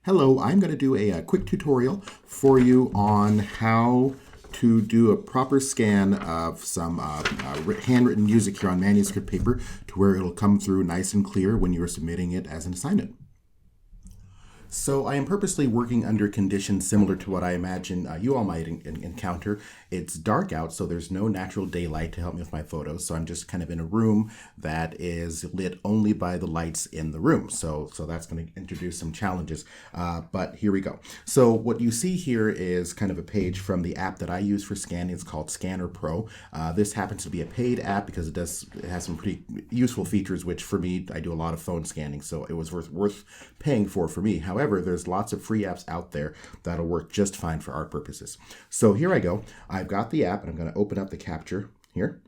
Hello, I'm going to do a quick tutorial for you on how to do a proper scan of some handwritten music here on manuscript paper to where it'll come through nice and clear when you're submitting it as an assignment. So I am purposely working under conditions similar to what I imagine you all might encounter. It's dark out, so there's no natural daylight to help me with my photos. So I'm just kind of in a room that is lit only by the lights in the room. So that's going to introduce some challenges, but here we go. So what you see here is kind of a page from the app that I use for scanning. It's called Scanner Pro. This happens to be a paid app because it has some pretty useful features, which for me, I do a lot of phone scanning, so it was worth paying for me. However, there's lots of free apps out there that'll work just fine for art purposes. So here I go. I've got the app and I'm going to open up the capture here.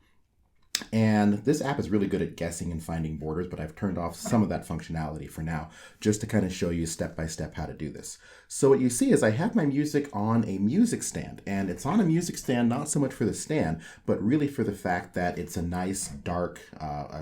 And this app is really good at guessing and finding borders, but I've turned off some of that functionality for now, just to kind of show you step by step how to do this. So what you see is I have my music on a music stand, and it's on a music stand not so much for the stand, but really for the fact that it's a nice dark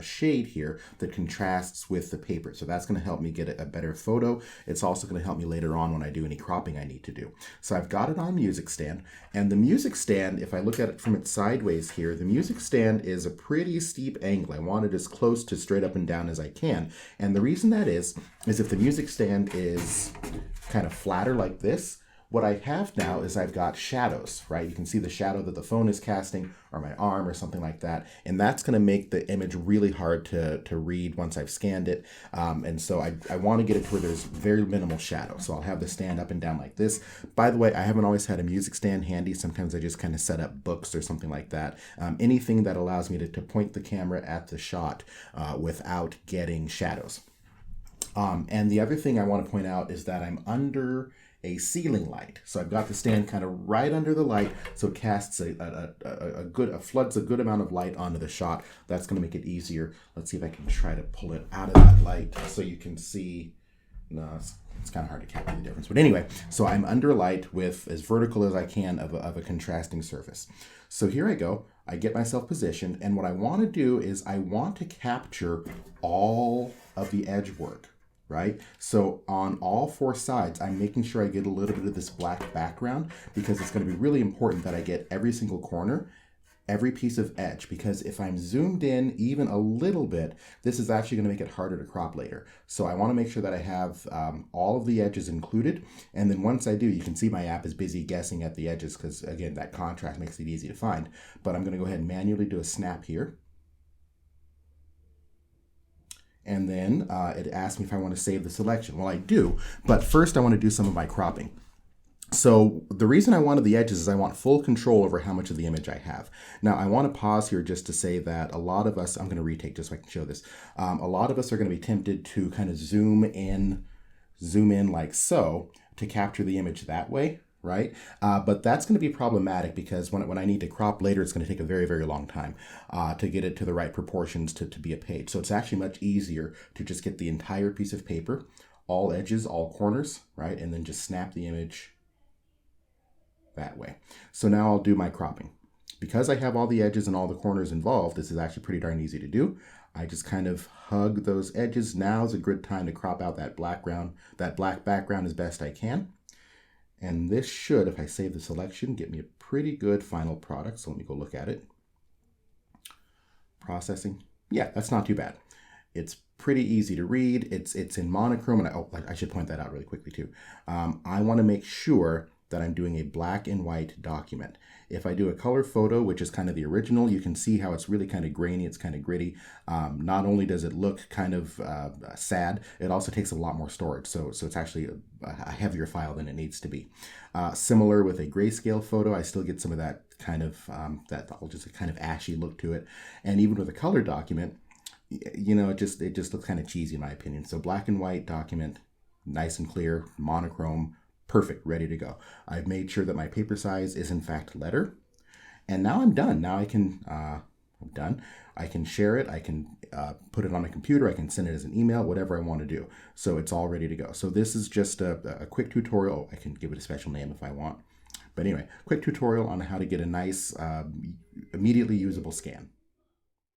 shade here that contrasts with the paper. So that's going to help me get a better photo. It's also going to help me later on when I do any cropping I need to do. So I've got it on music stand, and the music stand, if I look at it from its sideways here, the music stand is a pretty steep angle. I want it as close to straight up and down as I can. And the reason that is if the music stand is kind of flatter like this, what I have now is I've got shadows, right? You can see the shadow that the phone is casting or my arm or something like that. And that's going to make the image really hard to read once I've scanned it. And so I want to get it to where there's very minimal shadow. So I'll have the stand up and down like this. By the way, I haven't always had a music stand handy. Sometimes I just kind of set up books or something like that. Anything that allows me to point the camera at the shot without getting shadows. And the other thing I want to point out is that I'm under a ceiling light. So I've got the stand kind of right under the light, so it casts floods a good amount of light onto the shot. That's going to make it easier. Let's see if I can try to pull it out of that light so you can see. No, it's kind of hard to capture the difference. But anyway, so I'm under light with as vertical as I can of a contrasting surface. So here I go. I get myself positioned, and what I want to do is I want to capture all of the edge work. Right? So on all four sides, I'm making sure I get a little bit of this black background because it's going to be really important that I get every single corner, every piece of edge, because if I'm zoomed in even a little bit, this is actually going to make it harder to crop later. So I want to make sure that I have all of the edges included. And then once I do, you can see my app is busy guessing at the edges because, again, that contrast makes it easy to find. But I'm going to go ahead and manually do a snap here. And then it asks me if I want to save the selection. Well, I do, but first I want to do some of my cropping. So the reason I wanted the edges is I want full control over how much of the image I have. Now I want to pause here just to say that a lot of us, I'm going to retake just so I can show this. A lot of us are going to be tempted to kind of zoom in like so to capture the image that way. Right? But that's going to be problematic because when I need to crop later, it's going to take a very, very long time to get it to the right proportions to be a page. So it's actually much easier to just get the entire piece of paper, all edges, all corners, right? And then just snap the image that way. So now I'll do my cropping. Because I have all the edges and all the corners involved, this is actually pretty darn easy to do. I just kind of hug those edges. Now is a good time to crop out that black background as best I can. And this should, if I save the selection, get me a pretty good final product. So let me go look at it. Processing. Yeah, that's not too bad. It's pretty easy to read. It's in monochrome. And I should point that out really quickly too. I want to make sure that I'm doing a black and white document. If I do a color photo, which is kind of the original, you can see how it's really kind of grainy, it's kind of gritty. Not only does it look kind of sad, it also takes a lot more storage. So it's actually a heavier file than it needs to be. Similar with a grayscale photo, I still get some of that kind of, just a kind of ashy look to it. And even with a color document, you know, it just looks kind of cheesy in my opinion. So black and white document, nice and clear, monochrome, perfect, ready to go. I've made sure that my paper size is in fact letter. And now I'm done. Now I can, I'm done. I can share it. I can put it on a computer. I can send it as an email, whatever I want to do. So it's all ready to go. So this is just a quick tutorial. I can give it a special name if I want. But anyway, quick tutorial on how to get a nice, immediately usable scan.